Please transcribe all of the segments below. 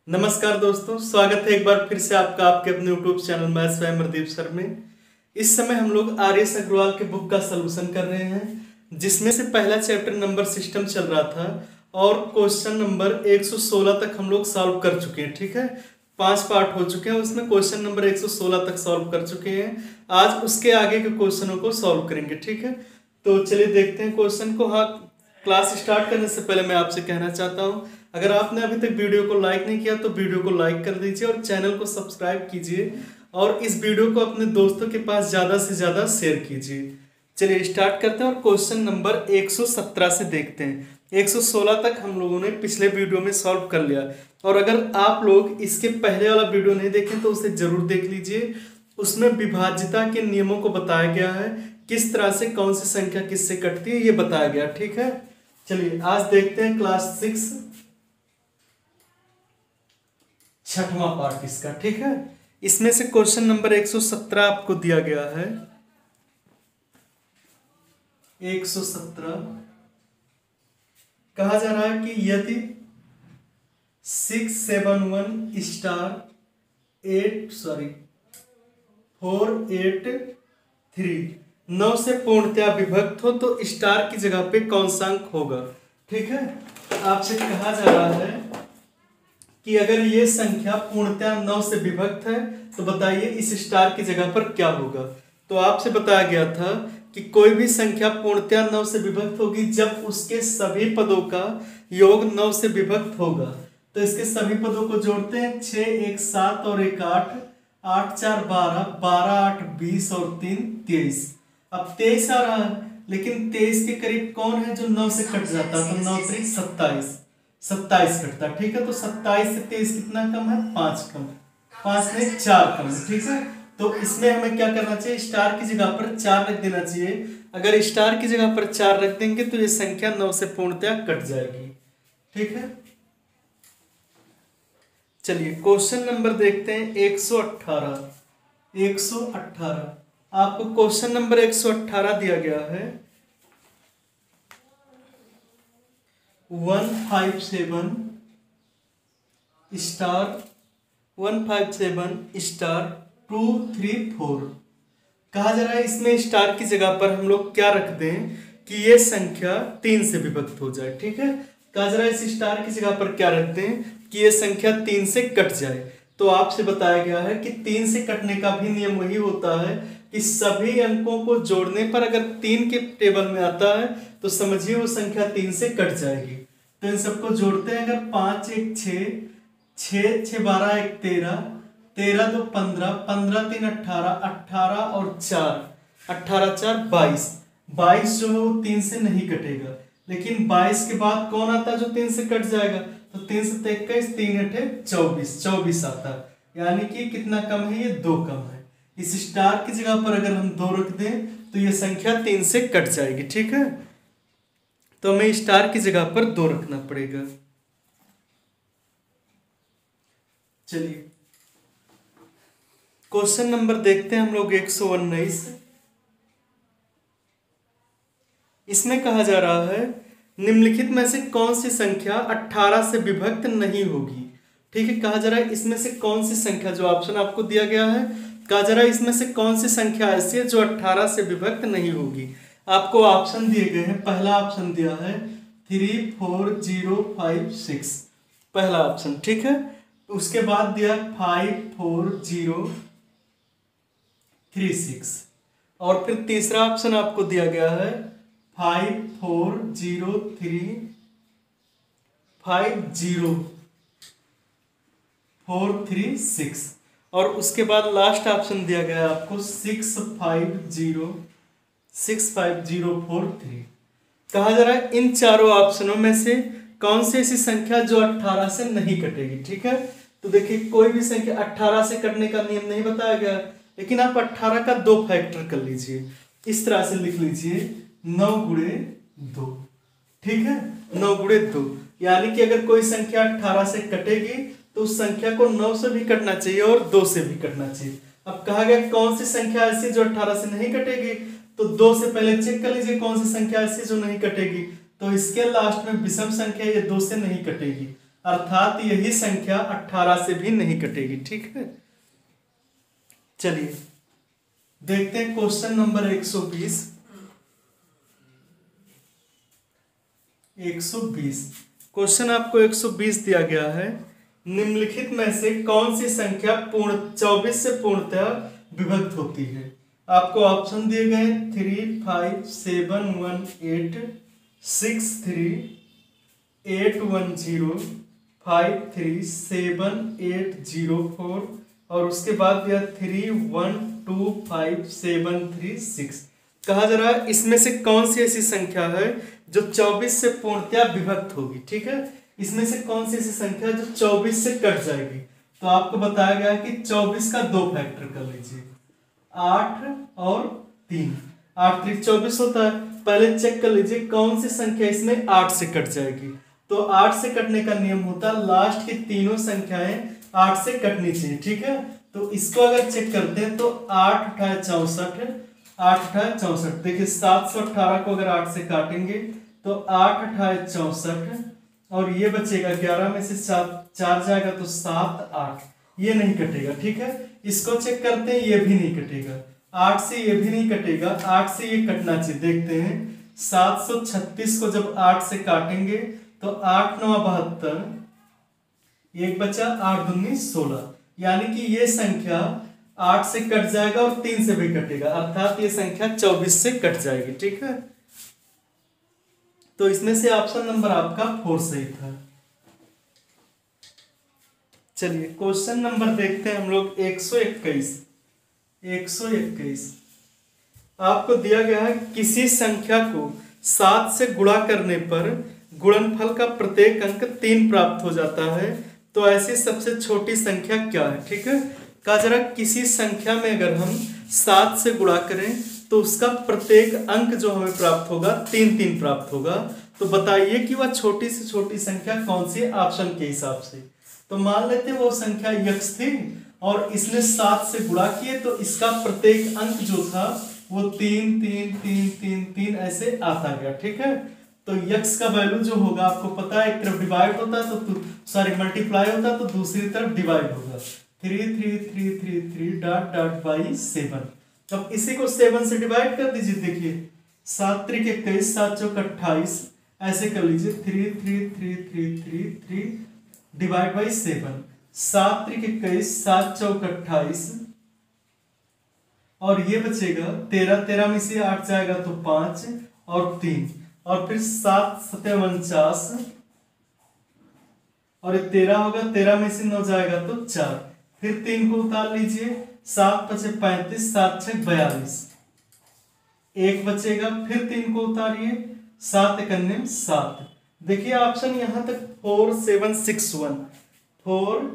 नमस्कार दोस्तों, स्वागत है एक बार फिर से आपका आपके अपने YouTube channel maths by Amardeep sir में। इस समय हम लोग आर एस अग्रवाल के बुक का सलूशन कर रहे हैं, जिसमें से पहला चैप्टर नंबर सिस्टम चल रहा था और क्वेश्चन नंबर 116 तक हम लोग सॉल्व कर चुके हैं। ठीक है, 5 पार्ट हो चुके हैं, उसमें क्वेश्चन नंबर 116 तक सॉल्व कर चुके हैं। आज उसके आगे के क्वेश्चनों को सॉल्व करेंगे। ठीक है, तो चलिए देखते हैं क्वेश्चन को। हाँ, क्लास स्टार्ट करने से पहले मैं आपसे कहना चाहता हूँ, अगर आपने अभी तक वीडियो को लाइक नहीं किया तो वीडियो को लाइक कर दीजिए और चैनल को सब्सक्राइब कीजिए और इस वीडियो को अपने दोस्तों के पास ज़्यादा से ज़्यादा शेयर कीजिए। चलिए स्टार्ट करते हैं और क्वेश्चन नंबर 117 से देखते हैं। 116 तक हम लोगों ने पिछले वीडियो में सॉल्व कर लिया, और अगर आप लोग इसके पहले वाला वीडियो नहीं देखें तो उसे जरूर देख लीजिए। उसमें विभाज्यता के नियमों को बताया गया है, किस तरह से कौन सी संख्या किससे कटती है ये बताया गया। ठीक है, चलिए आज देखते हैं क्लास 6 छठवां पार्ट इसका। ठीक है, इसमें से क्वेश्चन नंबर 117 आपको दिया गया है। 117 कहा जा रहा है कि यदि 671 स्टार 483 9 से पूर्णतया विभक्त हो तो स्टार की जगह पे कौन सा अंक होगा। ठीक है, आपसे कहा जा रहा है कि अगर ये संख्या पूर्णतया 9 से विभक्त है तो बताइए इस स्टार की जगह पर क्या होगा। तो आपसे बताया गया था कि कोई भी संख्या पूर्णतया 9 से विभक्त होगी जब उसके सभी पदों का योग 9 से विभक्त होगा। तो इसके सभी पदों को जोड़ते हैं, 6 1 7 और 1 8, 8 4 12, 12 8 20 और 3 23। अब 23 आ रहा है, लेकिन 23 के करीब कौन है जो 9 से कट जाता है, तो 9 3 27, 27 कटता। ठीक है, तो 27 से 23 कितना कम है, 5 कम, 5 में 4 कम। ठीक है, तो इसमें हमें क्या करना चाहिए, स्टार की जगह पर 4 रख देना चाहिए। अगर स्टार की जगह पर 4 रख देंगे तो ये संख्या 9 से पूर्णतया कट जाएगी। ठीक है, चलिए क्वेश्चन नंबर देखते हैं 118। 118 आपको क्वेश्चन नंबर 118 दिया गया है। 157 स्टार 157 स्टार 234 कहा जा रहा है। इसमें स्टार की जगह पर हम लोग क्या रख दें कि ये संख्या 3 से विभक्त हो जाए। ठीक है, कहा जा रहा है इस स्टार की जगह पर क्या रख दें कि ये संख्या 3 से कट जाए। तो आपसे बताया गया है कि 3 से कटने का भी नियम वही होता है कि सभी अंकों को जोड़ने पर अगर 3 के टेबल में आता है तो समझिए वो संख्या 3 से कट जाएगी। तो इन सबको जोड़ते हैं, अगर 5 1 6, 6 6 12 1 13, 13 2 15, 15 3 18, 18 और 4, 18 4 22। 22 जो है वो 3 से नहीं कटेगा, लेकिन 22 के बाद कौन आता है जो 3 से कट जाएगा, तो 3 से 21, 3 8 24, 24 आता है। यानी कि कितना कम है, ये 2 कम है। इस स्टार की जगह पर अगर हम 2 रख दें तो ये संख्या 3 से कट जाएगी। ठीक है, तो हमें स्टार की जगह पर 2 रखना पड़ेगा। चलिए क्वेश्चन नंबर देखते हैं हम लोग 119। इसमें कहा जा रहा है निम्नलिखित में से कौन सी संख्या 18 से विभक्त नहीं होगी। ठीक है, कहा जा रहा है इसमें से कौन सी संख्या, जो ऑप्शन आपको दिया गया है, कहा जा रहा है इसमें से कौन सी संख्या ऐसी है जो 18 से विभक्त नहीं होगी। आपको ऑप्शन दिए गए हैं। पहला ऑप्शन दिया है 3 4 0 5 6, पहला ऑप्शन। ठीक है, उसके बाद दिया 5 4 0 3 6, और फिर तीसरा ऑप्शन आपको दिया गया है 5 4 0 3 5 0 4 3 6, और उसके बाद लास्ट ऑप्शन दिया गया है आपको 6 5 0 6 5 0 4 3। कहा जा रहा है इन चारों ऑप्शनों में से कौन सी ऐसी संख्या जो 18 से नहीं कटेगी। ठीक है, तो देखिए कोई भी संख्या 18 से कटने का नियम नहीं बताया गया, लेकिन आप 18 का 2 फैक्टर कर लीजिए। इस तरह से लिख लीजिए 9 गुणे 2। ठीक है, 9 गुणे 2, यानी कि अगर कोई संख्या 18 से कटेगी तो उस संख्या को 9 से भी कटना चाहिए और 2 से भी कटना चाहिए। अब कहा गया कौन सी संख्या ऐसी जो 18 से नहीं कटेगी, तो 2 से पहले चेक कर लीजिए कौन सी संख्या ऐसी जो नहीं कटेगी। तो इसके लास्ट में विषम संख्या ये 2 से नहीं कटेगी। अर्थात यही संख्या 18 से भी नहीं कटेगी। ठीक है, चलिए देखते हैं क्वेश्चन नंबर 120। 120 क्वेश्चन आपको 120 दिया गया है। निम्नलिखित में से कौन सी संख्या 24 से पूर्णतः विभक्त होती है? आपको ऑप्शन दिए गए 3, 5, 7, 1, 8, 6, 3, 8, 1, 0, 5, 3, 7, 8, 0, 4 और उसके बाद दिया 3, 1, 2, 5, 7, 3, 6। कहा जा रहा है इसमें से कौन सी ऐसी संख्या है जो 24 से पूर्णतः विभक्त होगी। ठीक है, इसमें से कौन सी ऐसी संख्या है जो 24 से कट जाएगी? तो आपको बताया गया है कि 24 का 2 फैक्टर कर लीजिए, 8 और 3। 8 3 24 होता है। पहले चेक कर लीजिए कौन सी संख्या इसमें 8 से कट जाएगी। तो 8 से कटने का नियम होता है लास्ट की तीनों संख्याएं 8 से कटनी चाहिए। ठीक है, तो इसको अगर चेक करते हैं तो 8 8 64, 8 8 64। देखिए 718 को अगर 8 से काटेंगे तो 8 8 64 और ये बचेगा 11 में से 4 जाएगा तो 7 8, ये नहीं कटेगा। ठीक है, इसको चेक करते हैं, ये भी नहीं कटेगा। 8 से ये भी नहीं कटेगा, 8 से ये कटना चाहिए। देखते हैं 736 को जब 8 से काटेंगे तो 8 9 72, एक बचा 8 दूनी 16, यानी कि ये संख्या 8 से कट जाएगा और 3 से भी कटेगा, अर्थात ये संख्या 24 से कट जाएगी। ठीक है, तो इसमें से ऑप्शन नंबर आपका 4 सही था। चलिए क्वेश्चन नंबर देखते हैं हम लोग 121। 121 आपको दिया गया है किसी संख्या को 7 से गुणा करने पर गुणनफल का प्रत्येक अंक 3 प्राप्त हो जाता है, तो ऐसी सबसे छोटी संख्या क्या है? ठीक है, कहा जरा किसी संख्या में अगर हम 7 से गुणा करें तो उसका प्रत्येक अंक जो हमें प्राप्त होगा 3 3 प्राप्त होगा। तो बताइए कि वह छोटी से छोटी संख्या कौन सी है ऑप्शन के हिसाब से। तो मान लेते वो संख्या यक्ष थी और इसने 7 से गुणा किए तो इसका प्रत्येक अंक जो था वो 3 3 3 3 3 ऐसे आता गया। ठीक है, तो यक्ष का वैल्यू जो होगा आपको पता है, एक तरफ डिवाइड होता है तो सॉरी मल्टीप्लाई होता है तो दूसरी तरफ डिवाइड होगा। 3 3 3 3 3 डॉट डॉट बाई 7। अब इसी को 7 से डिवाइड कर दीजिए। देखिए 7 3 21, 7 चौक 28, ऐसे कर लीजिए 3 3 3 3 3 3 डिवाइड बाई 7। 7 3 21, 7 चौक 28 और ये बचेगा 13, 13 में से 8 जाएगा तो 5 और 3 और फिर 7 7 49 और ये 13 होगा, 13 में से 9 जाएगा तो 4, फिर 3 को उतार लीजिए, 7 5 35, 7 6 42, एक बचेगा, फिर 3 को उतारिए, 7 1 7। देखिए ऑप्शन यहां तक 4 7 6 1, 4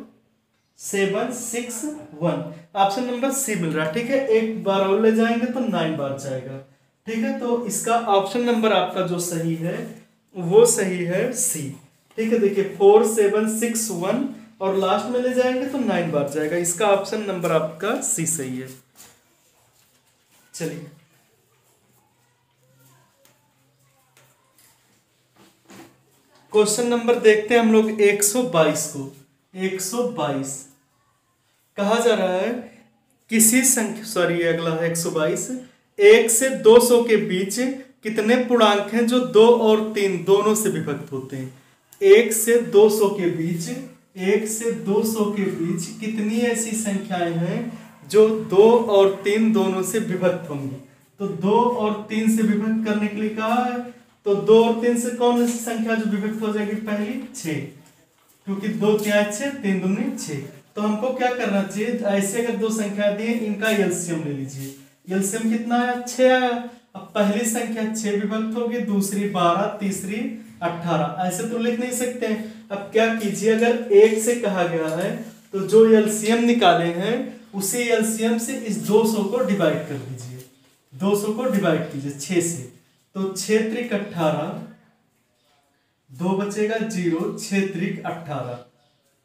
7 6 1, ऑप्शन नंबर सी मिल रहा है। ठीक है, एक बार और ले जाएंगे तो 9 बार जाएगा। ठीक है, तो इसका ऑप्शन नंबर आपका जो सही है वो सही है सी। ठीक है, देखिए 4 7 6 1 और लास्ट में ले जाएंगे तो 9 बार जाएगा। इसका ऑप्शन नंबर आपका सी सही है। चलिए क्वेश्चन नंबर देखते हैं हम लोग 122 को। 122 कहा जा रहा है किसी संख्या, सॉरी अगला है 122, 1 से 200 के बीच कितने पूर्णांक हैं जो 2 और 3 दोनों से विभक्त होते हैं? 1 से 200 के बीच, 1 से 200 के बीच कितनी ऐसी संख्याएं हैं जो 2 और 3 दोनों से विभक्त होंगी? तो 2 और 3 से विभक्त करने के लिए कहा है, तो 2 और 3 से कौन सी संख्या जो विभक्त हो जाएगी? पहली 6, क्योंकि 2 3 6, 3 दूनी 6। तो हमको क्या करना चाहिए, ऐसे अगर दो संख्या दी इनका एलसीएम ले लीजिए। एलसीएम कितना आया? 6 आया। अब पहली संख्या 6 विभक्त होगी, दूसरी 12, तीसरी 18, ऐसे तो लिख नहीं सकते हैं। अब क्या कीजिए, अगर 1 से कहा गया है तो जो एलसीएम निकाले हैं उसी एलसीएम से इस 200 को डिवाइड कर दीजिए। 200 को डिवाइड कीजिए 6 से, तो 6 त्रिक 18, 2 बचेगा 0, 6 त्रिक 18,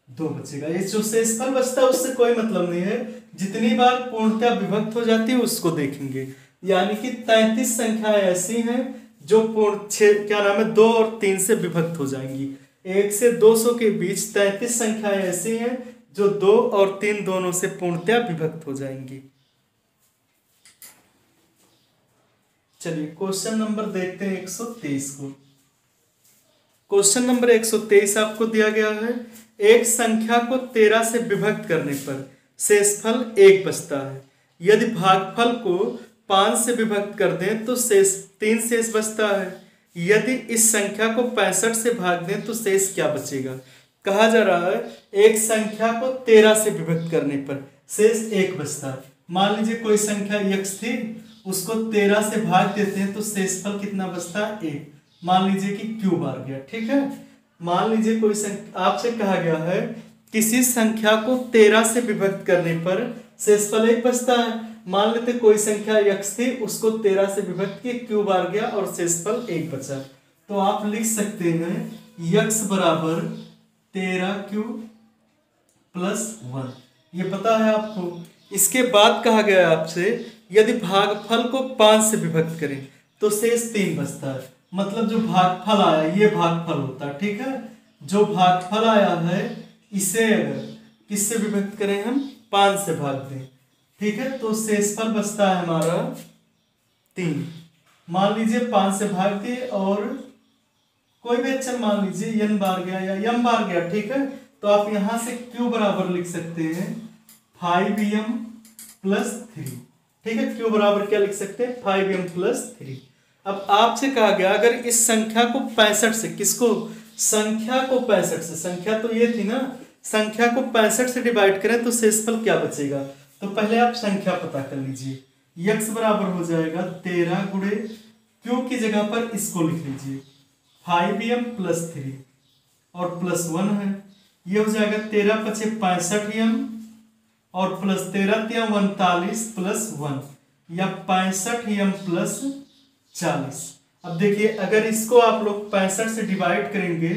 2 बचेगा। ये जो शेषफल बचता है उससे कोई मतलब नहीं है, जितनी बार पूर्णतः विभक्त हो जाती है उसको देखेंगे। यानी कि 33 संख्याएं ऐसी हैं जो क्या नाम है 2 और 3 से विभक्त हो जाएंगी। 1 से 200 के बीच 33 संख्याएं ऐसी हैं जो 2 और 3 दोनों से पूर्णतया विभक्त हो जाएंगी। चलिए क्वेश्चन नंबर देखते हैं 123 को। क्वेश्चन नंबर 123 आपको दिया गया है, एक संख्या को 13 से विभक्त करने पर शेषफल 1 बचता है। यदि भागफल को 5 से विभक्त कर दें तो शेष 3 शेष बचता है। यदि इस संख्या को 65 से भाग दें तो शेष क्या बचेगा। कहा जा रहा है एक संख्या को 13 से विभक्त करने पर शेष 1 बचता है। मान लीजिए कोई संख्या x थी, उसको 13 से भाग देते हैं तो शेषफल कितना बचता है 1। मान लीजिए कि क्यूब आ गया, ठीक है। मान लीजिए कोई संख्या, आपसे कहा गया है किसी संख्या को 13 से विभक्त करने पर शेषफल 1 बचता है। मान लेते कोई संख्या x थी, उसको 13 से विभक्त किए, क्यूब आ गया और शेषफल 1 बचा। तो आप लिख सकते हैं x बराबर 13 क्यूब प्लस 1, ये पता है आपको। इसके बाद कहा गया है आपसे यदि भागफल को 5 से विभक्त करें तो शेष 3 बचता है। मतलब जो भागफल आया ये भागफल होता है, ठीक है। जो भागफल आया है इसे अगर किससे विभक्त करें हम 5 से भाग दें, ठीक है, तो शेषफल बचता है हमारा 3। मान लीजिए 5 से भाग दिए और कोई भी अक्षर मान लीजिए n बार गया या m बार गया, ठीक है। तो आप यहां से q बराबर लिख सकते हैं 5m प्लस 3, ठीक है। q बराबर क्या लिख सकते हैं 5m प्लस 3। अब आपसे कहा गया अगर इस संख्या को 65 से, किसको, संख्या को 65 से, संख्या तो ये थी ना, संख्या को 65 से डिवाइड करें तो शेषफल क्या बचेगा। तो पहले आप संख्या पता कर लीजिए। x बराबर हो जाएगा 13 गुणे q की जगह पर इसको लिख लीजिए 5m प्लस 3 और प्लस 1 है। ये हो जाएगा 13 × 5 = 65m और प्लस 13 × 3 = 39 प्लस 1 या 65m प्लस 40। अब देखिए अगर इसको आप लोग 65 से डिवाइड करेंगे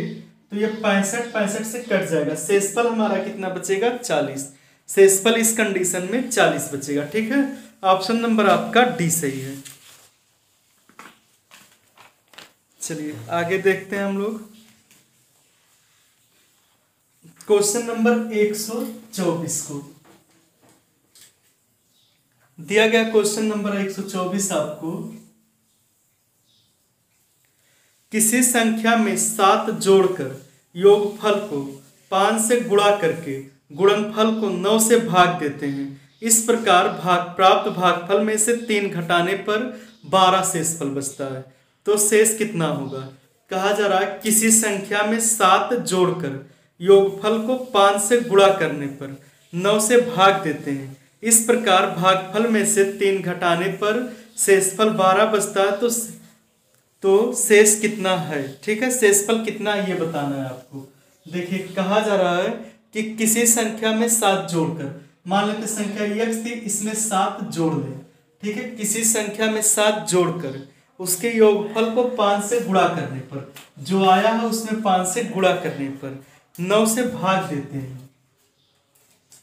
तो ये 65 से कट जाएगा, शेषफल हमारा कितना बचेगा 40। शेषफल इस कंडीशन में 40 बचेगा, ठीक है। ऑप्शन नंबर आपका डी सही है। चलिए आगे देखते हैं हम लोग क्वेश्चन नंबर 124 को। दिया गया क्वेश्चन नंबर 124 आपको, किसी संख्या में 7 जोड़कर योगफल को 5 से गुणा करके गुणनफल को 9 से भाग देते हैं। इस प्रकार प्राप्त भागफल में से 3 घटाने पर 12 शेषफल बचता है। तो शेष कितना होगा। कहा जा रहा है किसी संख्या में 7 जोड़कर योगफल को 5 से गुणा करने पर 9 से भाग देते हैं। इस प्रकार भागफल में से 3 घटाने पर शेषफल 12 बचता है। तो शेष कितना है, ठीक है, शेषफल कितना है ये बताना है आपको। देखिए कहा जा रहा है कि किसी संख्या में 7 जोड़कर, मान लेते संख्या x थी, इसमें 7 जोड़ लें, ठीक है। किसी संख्या में 7 जोड़कर उसके योगफल को 5 से गुणा करने पर, जो आया है उसमें 5 से गुणा करने पर 9 से भाग देते हैं,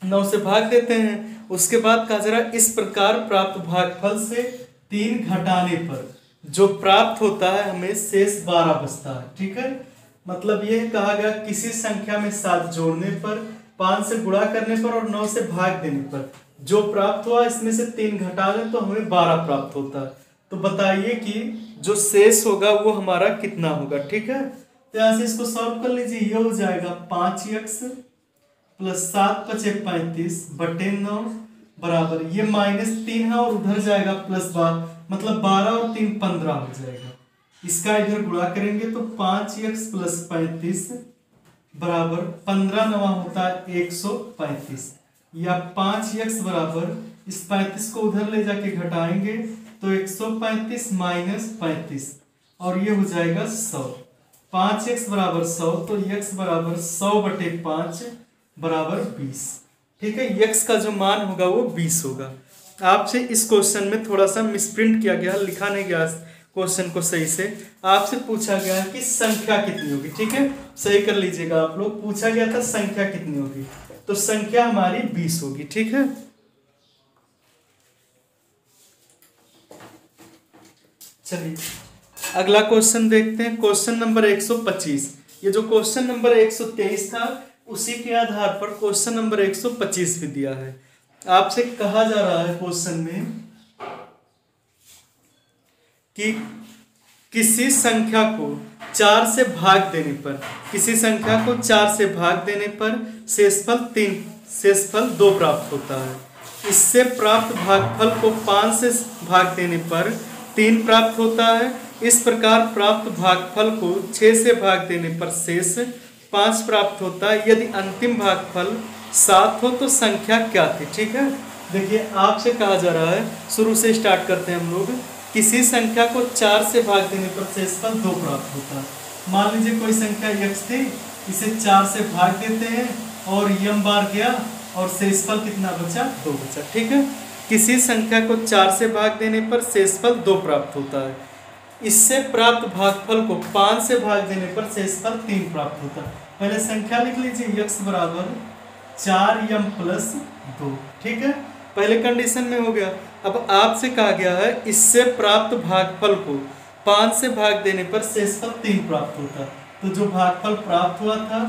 9 से भाग देते हैं। उसके बाद कहा जा रहा है इस प्रकार प्राप्त भागफल से 3 घटाने पर जो प्राप्त होता है हमें शेष 12 बचता है, ठीक है। मतलब ये कहा गया किसी संख्या में 7 जोड़ने पर, 5 से गुणा करने पर और 9 से भाग देने पर जो प्राप्त हुआ इसमें से 3 घटा दें तो हमें 12 प्राप्त होता है। तो बताइए कि जो शेष होगा वो हमारा कितना होगा, ठीक है। तो यहाँ से इसको सॉल्व कर लीजिए। ये हो जाएगा 5x प्लस 7 × 5 = 35 बटे 9 बराबर, ये -3 है और उधर जाएगा +12, मतलब 12 और 3 15 हो जाएगा। इसका इधर गुणा करेंगे तो 5x प्लस 35 बराबर 15 9 होता है 135, या 5x बराबर इस 35 को उधर ले जाके घटाएंगे तो 135 - 35 और ये हो जाएगा 100। 5x बराबर 100 तो x बराबर 100/5 बराबर 20, ठीक है। x का जो मान होगा वो 20 होगा। आपसे इस क्वेश्चन में थोड़ा सा मिसप्रिंट किया गया, लिखा नहीं गया क्वेश्चन को सही से। आपसे पूछा गया कि संख्या कितनी होगी, ठीक है, सही कर लीजिएगा आप लोग। पूछा गया था संख्या कितनी होगी, तो संख्या हमारी 20 होगी, ठीक है। चलिए अगला क्वेश्चन देखते हैं। Question number 125। ये जो क्वेश्चन नंबर 123 था उसी के आधार पर क्वेश्चन नंबर 125 भी दिया है। आपसे कहा जा रहा है क्वेश्चन में कि किसी संख्या को 4 से भाग देने पर, किसी संख्या को 4 से भाग देने पर शेषफल 2 प्राप्त होता है। इससे प्राप्त भागफल को 5 से भाग देने पर 3 प्राप्त होता है। इस प्रकार प्राप्त भागफल को 6 से भाग देने पर शेष 5 प्राप्त होता है। यदि अंतिम भागफल 7 हो तो संख्या क्या थी। ठीक है, देखिए आपसे कहा जा रहा है, शुरू से स्टार्ट करते हैं हम लोग। किसी संख्या को 4 से भाग देने पर शेषफल 2 प्राप्त होता है। मान लीजिए कोई संख्या x थी, इसे 4 से भाग देते हैं और m बार गया और शेषफल कितना बचा, 2 बचा। ठीक है, किसी संख्या को 4 से भाग देने पर शेषफल 2 प्राप्त होता है। इससे प्राप्त भागफल को 5 से भाग देने पर शेषफल 3 प्राप्त होता है। पहले संख्या लिख लीजिए, x बराबर 4m प्लस 2। ठीक है, पहले कंडीशन में हो गया। अब आपसे कहा गया है इससे प्राप्त भागफल को 5 से भाग देने पर शेषफल 3 प्राप्त होता है। तो जो भागफल प्राप्त हुआ था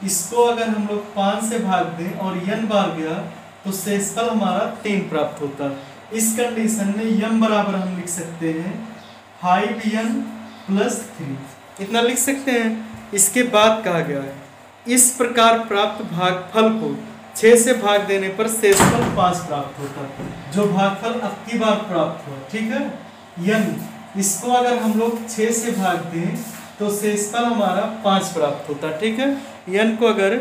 इसको अगर हम लोग 5 से भाग दें और n बार गया तो शेषफल हमारा 3 प्राप्त होता है। इस कंडीशन में m बराबर हम लिख सकते हैं 5n प्लस 3, इतना लिख सकते हैं। इसके बाद कहा गया है इस प्रकार प्राप्त भागफल को 6 से भाग देने पर शेषफल 5 प्राप्त होता है। जो भागफल अब की बार प्राप्त हुआ, ठीक है, n, इसको अगर हम लोग 6 से भाग दें तो शेषफल हमारा 5 प्राप्त होता है। ठीक है, n को अगर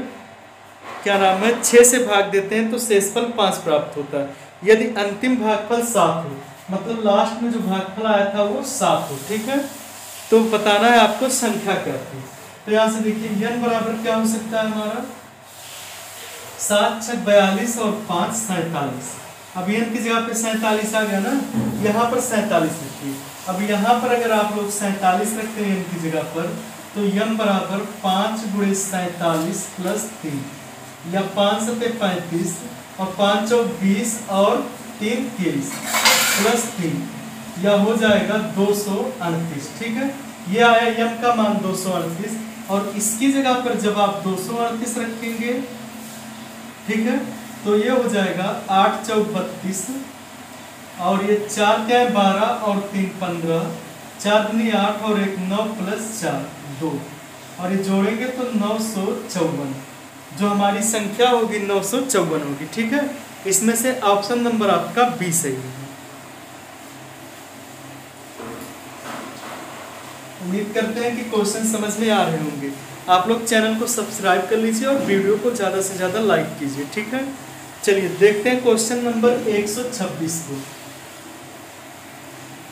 क्या नाम है 6 से भाग देते हैं तो शेषफल 5 प्राप्त होता है। यदि अंतिम भागफल 7 हो, मतलब लास्ट में जो भागफल आया था वो 7 हो। ठीक है, तो बताना है आपको संख्या क्या थी। तो यहाँ से देखिए n बराबर क्या हो सकता है हमारा 7 6 42 और 5 47। अब n की जगह पे 47 आ गया ना, यहाँ पर 47 रखिए। अब यहाँ पर अगर आप लोग 47 रखते हैं n की जगह पर तो m बराबर 5 गुणे 47 प्लस 3, या 5 सत्ते 35 और 5 चौक 20 और 3 23 प्लस 3, या हो जाएगा 238। ठीक है, ये आया m का मान 238 और इसकी जगह पर जब आप 238 रखेंगे, ठीक है, तो ये हो जाएगा 8 चौक 32 और ये 4 क्या है 12 और 3 15, 4 दूनी 8 और 1 9 प्लस 4 2, और ये जोड़ेंगे तो 954। जो हमारी संख्या होगी 954 होगी। ठीक है, इसमें से ऑप्शन नंबर आपका बी सही है। उम्मीद करते हैं कि क्वेश्चन समझ में आ रहे होंगे। आप लोग चैनल को सब्सक्राइब कर लीजिए और वीडियो को ज़्यादा से ज़्यादा लाइक कीजिए। ठीक है, चलिए देखते हैं क्वेश्चन नंबर 126 को।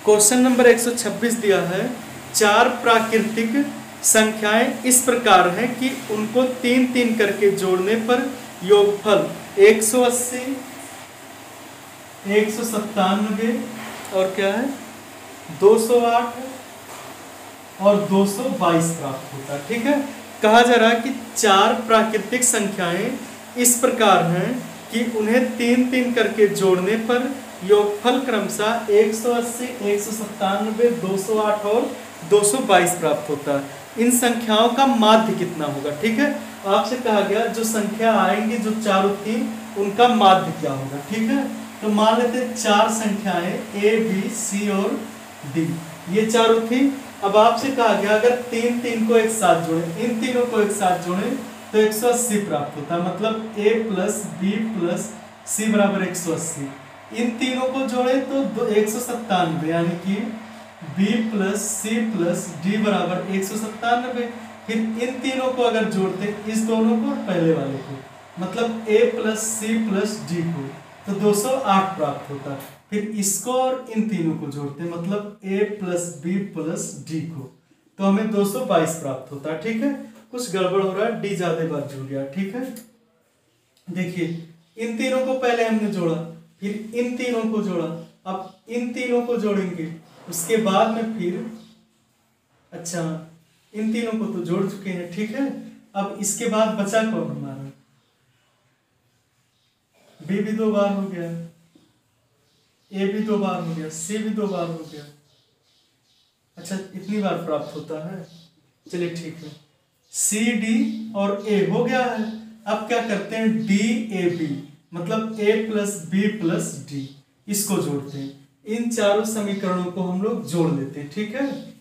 क्वेश्चन नंबर 126 दिया है 4 प्राकृतिक संख्याएं इस प्रकार हैं कि उनको 3-3 करके जोड़ने पर योगफल 180, 197 और क्या है 208 और 222 प्राप्त होता है। ठीक है, कहा जा रहा है कि 4 प्राकृतिक संख्याएं इस प्रकार हैं कि उन्हें 3-3 करके जोड़ने पर योगफल क्रमशः 180, 197, 208 और 222 प्राप्त होता है। इन संख्याओं का माध्य कितना होगा। ठीक है, आपसे कहा गया जो संख्या आएंगी जो चारों थी उनका माध्य क्या होगा। ठीक है, तो मान लेते 4 संख्याएं A, B, C और D, ये चारों थी। अब आपसे कहा गया अगर 3-3 को एक साथ जोड़े, इन तीनों को एक साथ जोड़े तो 180 प्राप्त होता है। मतलब A plus B plus C बराबर 180। इन तीनों को जोड़े तो 197, यानी कि B plus C plus D बराबर 197। फिर इन तीनों को अगर जोड़ते, इस दोनों को और पहले वाले को, मतलब A plus C plus D को, तो 208 प्राप्त होता है। फिर इसको और इन तीनों को जोड़ते हैं, मतलब A plus B plus D को, तो हमें 222 प्राप्त होता है। ठीक है, कुछ गड़बड़ हो रहा है, D ज्यादा बार जुड़ गया। ठीक है, देखिए इन तीनों को पहले हमने जोड़ा, फिर इन तीनों को जोड़ा, अब इन तीनों को जोड़ेंगे, उसके बाद में फिर अच्छा इन तीनों को तो जोड़ चुके हैं। ठीक है, अब इसके बाद बचा कौन हमारा, B भी 2 बार हो गया, A भी 2 बार हो गया, C भी 2 बार हो गया। अच्छा, इतनी बार प्राप्त होता है, चलिए ठीक है। सी डी और ए हो गया है। अब क्या करते हैं, डी ए बी, मतलब ए प्लस बी प्लस डी, इसको जोड़ते हैं। इन चारों समीकरणों को हम लोग जोड़ लेते हैं, ठीक है।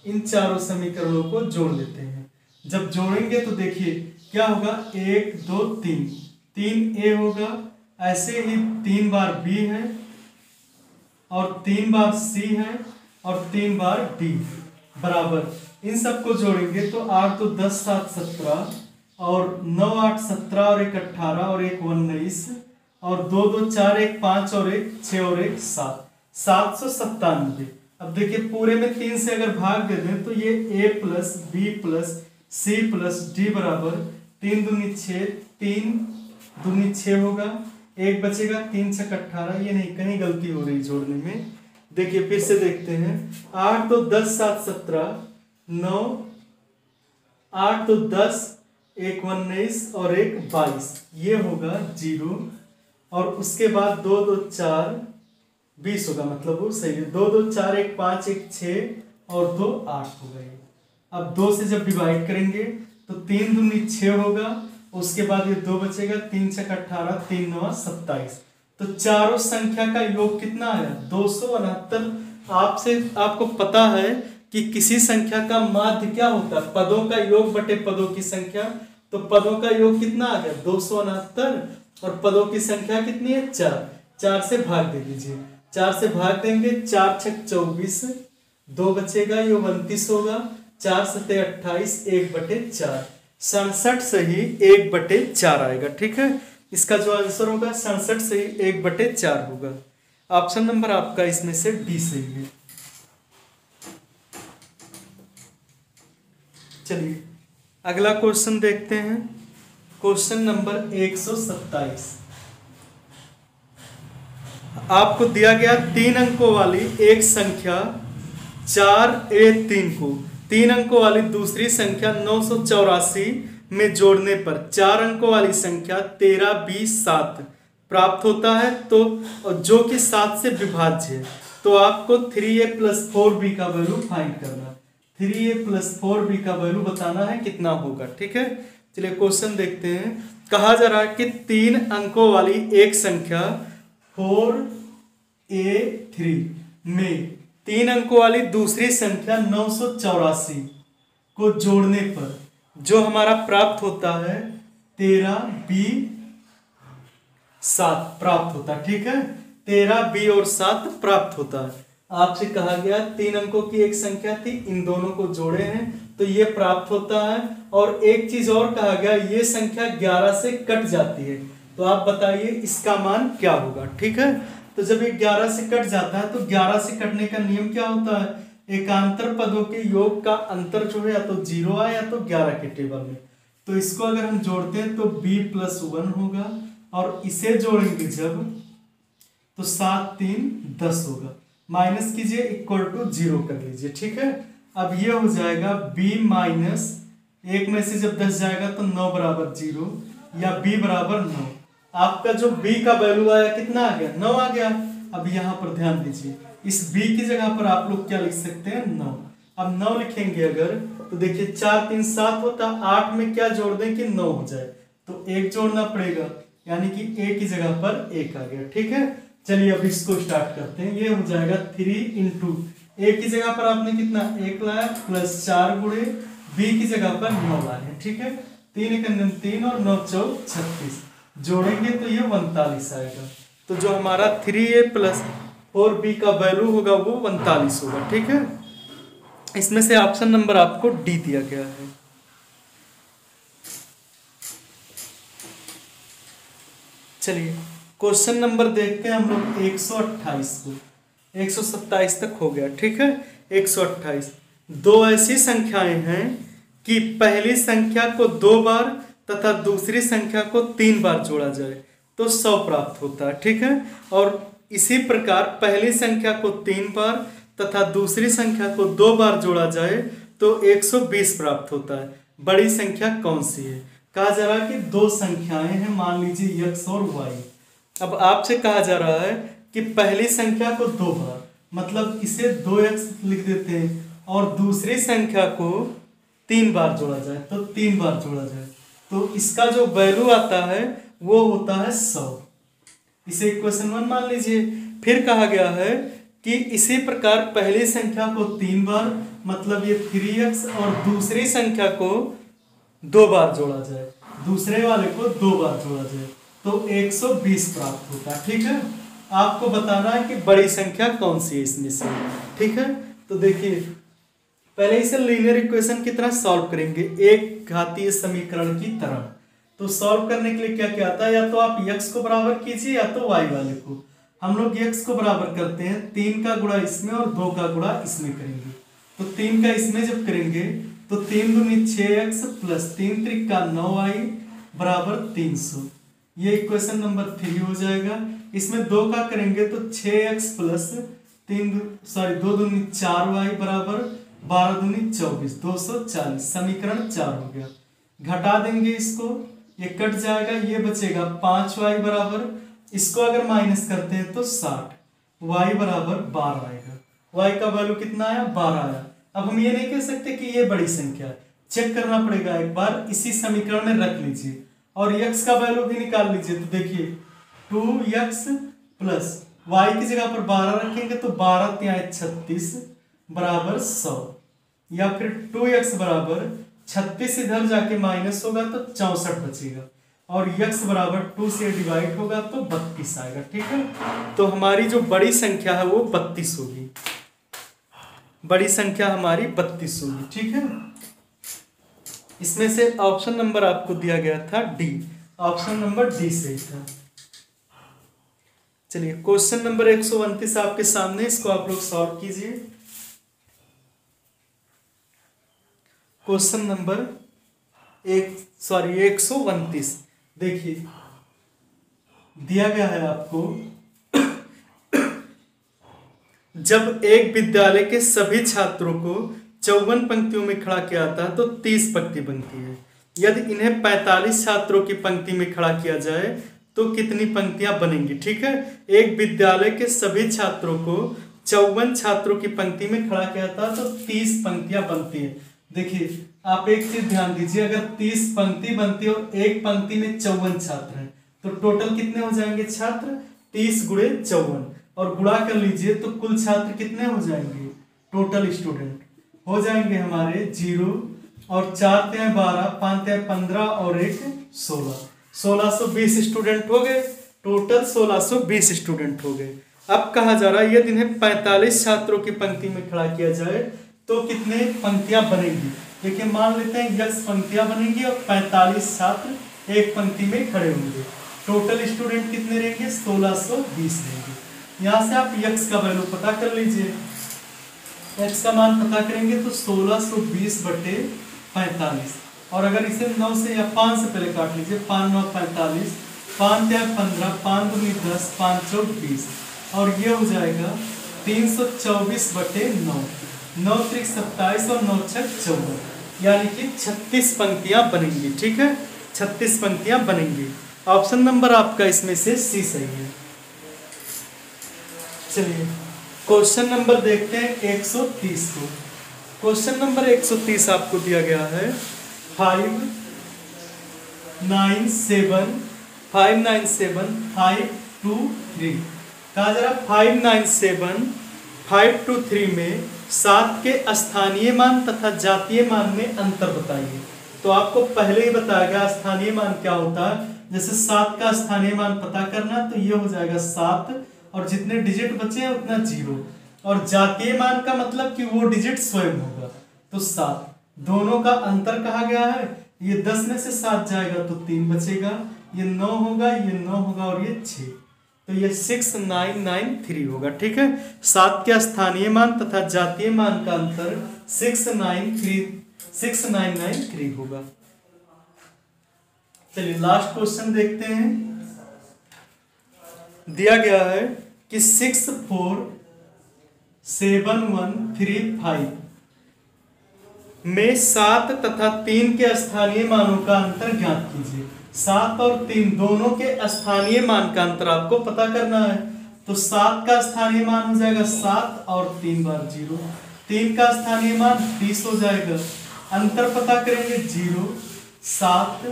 इन चारों समीकरणों को जोड़ लेते हैं। जब जोड़ेंगे तो देखिए क्या होगा, 1 2 3, 3 ए होगा, ऐसे ही 3 बार बी है और 3 बार सी है और 3 बार डी, बराबर इन सबको जोड़ेंगे तो 8 तो 10 7 17 और 9 8 17 और 1 18 और 1 19 और 2 2 4 1 5 और 1 6 और 1 7, 797। अब देखिए पूरे में 3 से अगर भाग दे दें तो ये a plus B plus C plus D बराबर 3 दूनी 6, 3 दूनी 6 होगा, 1 बचेगा, 3 6 18। ये नहीं, कहीं गलती हो रही जोड़ने में। देखिए फिर से देखते हैं, 8 तो 10 7 17, 9 8 तो 10, 1 19 और 1 22, ये होगा 0। और उसके बाद 2 2 4 20 होगा, मतलब वो सही है। 2 2 4 1 5 1 6 और 2 8 होगा ये। अब 2 से जब डिवाइड करेंगे तो 3 दूनी 6 होगा, उसके बाद ये 2 बचेगा, 3 6 18, 3 9 27। तो चारों संख्या का योग कितना आया, 269। आपको पता है कि किसी संख्या का माध्य क्या होता है, पदों का योग बटे पदों की संख्या। तो पदों का योग कितना आ गया, 269, और पदों की संख्या कितनी है, 4। 4 से भाग दे दीजिए, 4 से भाग देंगे, 4 6 24, 2 बचेगा, ये 29 होगा, 4 7 28, 1/4, 67 से ही 1/4 आएगा, ठीक है। इसका जो आंसर होगा 67 से ही 1/4 होगा। ऑप्शन नंबर आपका इसमें से डी सही है। चलिए अगला क्वेश्चन देखते हैं। Question number 127। आपको दिया गया 3 अंकों वाली एक संख्या 4a3 को 3 अंकों वाली दूसरी संख्या 984 में जोड़ने पर 4 अंकों वाली संख्या 13b7 प्राप्त होता है, तो जो कि 7 से विभाज्य है। तो आपको 3a + 4b का वैल्यू फाइंड करना, 3a + 4b का वैल्यू बताना है कितना होगा, ठीक है। चलिए क्वेश्चन देखते हैं। कहा जा रहा है कि 3 अंकों वाली एक संख्या 4a3 में 3 अंकों वाली दूसरी संख्या 984 को जोड़ने पर जो हमारा प्राप्त होता है 13b7 प्राप्त होता है, ठीक है। 13b और 7 प्राप्त होता है। आपसे कहा गया 3 अंकों की एक संख्या थी, इन दोनों को जोड़े हैं तो ये प्राप्त होता है। और एक चीज और कहा गया, ये संख्या 11 से कट जाती है, तो आप बताइए इसका मान क्या होगा, ठीक है। तो जब ये 11 से कट जाता है तो 11 से कटने का नियम क्या होता है, एकांतर पदों के योग का अंतर जो है या तो 0 आए या तो 11 के टेबल में। तो इसको अगर हम जोड़ते हैं तो b + 1 होगा, और इसे जोड़ेंगे जब तो 7 3 10 होगा, माइनस कीजिए = 0 कर लीजिए, ठीक है। अब ये हो जाएगा b - 1 में से जब 10 जाएगा तो 9 = 0 या b = 9। आपका जो b का वैल्यू आया कितना आ गया, 9 आ गया। अब यहाँ पर ध्यान दीजिए, इस b की जगह पर आप लोग क्या लिख सकते हैं, 9। अब 9 लिखेंगे अगर तो देखिए 4 3 7 होता, 8 में क्या जोड़ दें कि 9 हो जाए, तो 1 जोड़ना पड़ेगा, यानी कि a की जगह पर 1 आ गया, ठीक है। चलिए अब इसको स्टार्ट करते हैं। ये हो जाएगा 3 × a की जगह पर आपने कितना 1 लाया प्लस 4 गुणे b की जगह पर 9 लाए, ठीक है। 3 × 3 और 9 × 4 36, जोड़ेंगे तो ये 39 आएगा। तो जो हमारा 3a + 4b का वैल्यू होगा वो 39 होगा, ठीक है। इसमें से ऑप्शन नंबर आपको डी दिया गया है। चलिए क्वेश्चन नंबर देखते हैं हम लोग 128 को। 127 तक हो गया, ठीक है। 128, दो ऐसी संख्याएं हैं कि पहली संख्या को 2 बार तथा दूसरी संख्या को 3 बार जोड़ा जाए तो 100 प्राप्त होता है, ठीक है। और इसी प्रकार पहली संख्या को 3 बार तथा दूसरी संख्या को 2 बार जोड़ा जाए तो 120 प्राप्त होता है। बड़ी संख्या कौन सी है। कहा जा रहा है कि 2 संख्याएं हैं, मान लीजिए x और y। अब आपसे कहा जा रहा है कि पहली संख्या को 2 बार, मतलब इसे 2x लिख देते हैं, और दूसरी संख्या को 3 बार जोड़ा जाए, तो 3 बार जोड़ा जाए, तो इसका जो वैल्यू आता है वो होता है 100। इसे इक्वेशन 1 मान लीजिए। फिर कहा गया है कि इसी प्रकार पहली संख्या को 3 बार, मतलब ये 3x, और दूसरी संख्या को 2 बार जोड़ा जाए, दूसरे वाले को 2 बार जोड़ा जाए, तो 120 प्राप्त होता है। ठीक है, आपको बताना है कि बड़ी संख्या कौन सी है इसमें से। ठीक है, तो देखिए पहले इसे लीनियर इक्वेशन की तरह सॉल्व करेंगे, एक घातीय समीकरण की तरह। तो सॉल्व करने के लिए क्या क्या आता है, या तो आप x को बराबर कीजिए या तो y वाले को। हम लोग x को बराबर करते हैं, 3 का गुणा इसमें और 2 का गुणा इसमें करेंगे। तो 3 का इसमें जब करेंगे तो 3 दूनी 6x प्लस 3 त्रिका 9y बराबर 300, ये इक्वेशन नंबर 3 हो जाएगा। इसमें 2 का करेंगे तो 6x प्लस 2 दूनी 4y बराबर 12 दूनी 24, 240, समीकरण 4 हो गया। घटा देंगे इसको, ये कट जाएगा, ये बचेगा 5y बराबर, इसको अगर माइनस करते हैं तो 60, y बराबर 12 आएगा। y का वैल्यू कितना आया, 12 आया। अब हम ये नहीं कह सकते कि ये बड़ी संख्या है, चेक करना पड़ेगा एक बार, इसी समीकरण में रख लीजिए और x का वैल्यू भी निकाल लीजिए। तो देखिए 2x प्लस y की जगह पर 12 रखेंगे तो 12 तिहाई 36 बराबर 100, या फिर 2x बराबर 36 इधर जाके माइनस होगा तो 64 बचेगा, और x बराबर 2 से डिवाइड होगा तो 32 आएगा। ठीक है, तो हमारी जो बड़ी संख्या है वो 32 होगी, बड़ी संख्या हमारी 32 होगी। ठीक है, इसमें से ऑप्शन नंबर आपको दिया गया था डी, ऑप्शन नंबर डी सही था। चलिए क्वेश्चन नंबर 129 आपके सामने, इसको आप लोग सॉल्व कीजिए। क्वेश्चन नंबर 129 देखिए दिया गया है आपको, जब एक विद्यालय के सभी छात्रों को 54 पंक्तियों में खड़ा किया जाता है तो 30 पंक्ति बनती है। यदि इन्हें 45 छात्रों की पंक्ति में खड़ा किया जाए तो कितनी पंक्तियां बनेंगी। ठीक है, एक विद्यालय के सभी छात्रों को 54 छात्रों की पंक्ति में खड़ा किया जाता है तो 30 पंक्तियां बनती है। देखिए आप एक चीज ध्यान दीजिए, अगर 30 पंक्ति बनती है और एक पंक्ति में 54 छात्र हैं तो टोटल कितने हो जाएंगे छात्र, 30 गुणे 54, और गुणा कर लीजिए तो कुल छात्र कितने हो जाएंगे, टोटल स्टूडेंट हो जाएंगे हमारे 0, और 4 तिहाई 12, 5 तिहाई 15 और 1 16, 1620 स्टूडेंट हो गए, टोटल 1620 स्टूडेंट हो गए। अब कहा जा रहा है यदि इन्हें 45 छात्रों की पंक्ति में खड़ा किया जाए तो कितने पंक्तियां बनेंगी। देखिए मान लेते हैं 10 पंक्तियां बनेंगी और 45 छात्र एक पंक्ति में खड़े होंगे, टोटल स्टूडेंट कितने रहेंगे, 1620 रहेंगे। यहाँ से आप x का वैल्यू पता कर लीजिए, x का मान पता करेंगे तो 1620 बटे 45, और अगर इसे 9 से या 5 से पहले काट लीजिए, 5 9 45, 5 तिहाई 15, 5 दूनी 10, 5 चौक 20, और ये हो जाएगा 324 बटे 9, 9 त्रिक 27 और 9 छक 14, यानी कि 36 पंक्तियां बनेंगी। ठीक है, 36 पंक्तियां बनेंगी। ऑप्शन नंबर आपका इसमें से सी सही है। चलिए क्वेश्चन नंबर देखते हैं 130 को। क्वेश्चन नंबर 130 आपको दिया गया है 597 593 कहा जा रहा 597 523 में 7 के स्थानीय मान तथा जातीय मान में अंतर बताइए। तो आपको पहले ही बताया गया स्थानीय मान क्या होता है, जैसे 7 का स्थानीय मान पता करना तो ये हो जाएगा 7 और जितने डिजिट बचे हैं उतना 0, और जातीय मान का मतलब कि वो डिजिट स्वयं होगा तो 7, दोनों का अंतर कहा गया है। ये 10 में से 7 जाएगा तो 3 बचेगा, ये 9 होगा, ये 9 होगा और ये 6, तो ये 6993 होगा। ठीक है, 7 के स्थानीय मान तथा जातीय मान का अंतर 6993 होगा। चलिए लास्ट क्वेश्चन देखते हैं। दिया गया है कि 64715 में 7 तथा 3 के स्थानीय मानों का अंतर ज्ञात कीजिए। 7 और 3 दोनों के स्थानीय मान का अंतर आपको पता करना है। तो 7 का स्थानीय मान हो जाएगा 7 और 3 बार 0, 3 का स्थानीय मान 30 हो जाएगा अंतर पता करेंगे 0, 7,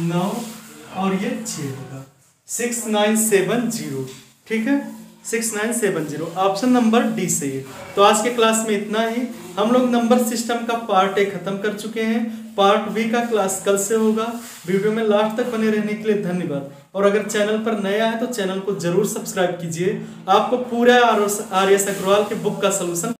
9 और ये 6 होगा 6970। ठीक है, 6970 ऑप्शन नंबर डी सही है। तो आज के क्लास में इतना ही। हम लोग नंबर सिस्टम का पार्ट ए खत्म कर चुके हैं। पार्ट बी का क्लास कल से होगा। वीडियो में लास्ट तक बने रहने के लिए धन्यवाद। और अगर चैनल पर नया है तो चैनल को जरूर सब्सक्राइब कीजिए। आपको पूरा आर एस अग्रवाल के बुक का सलूशन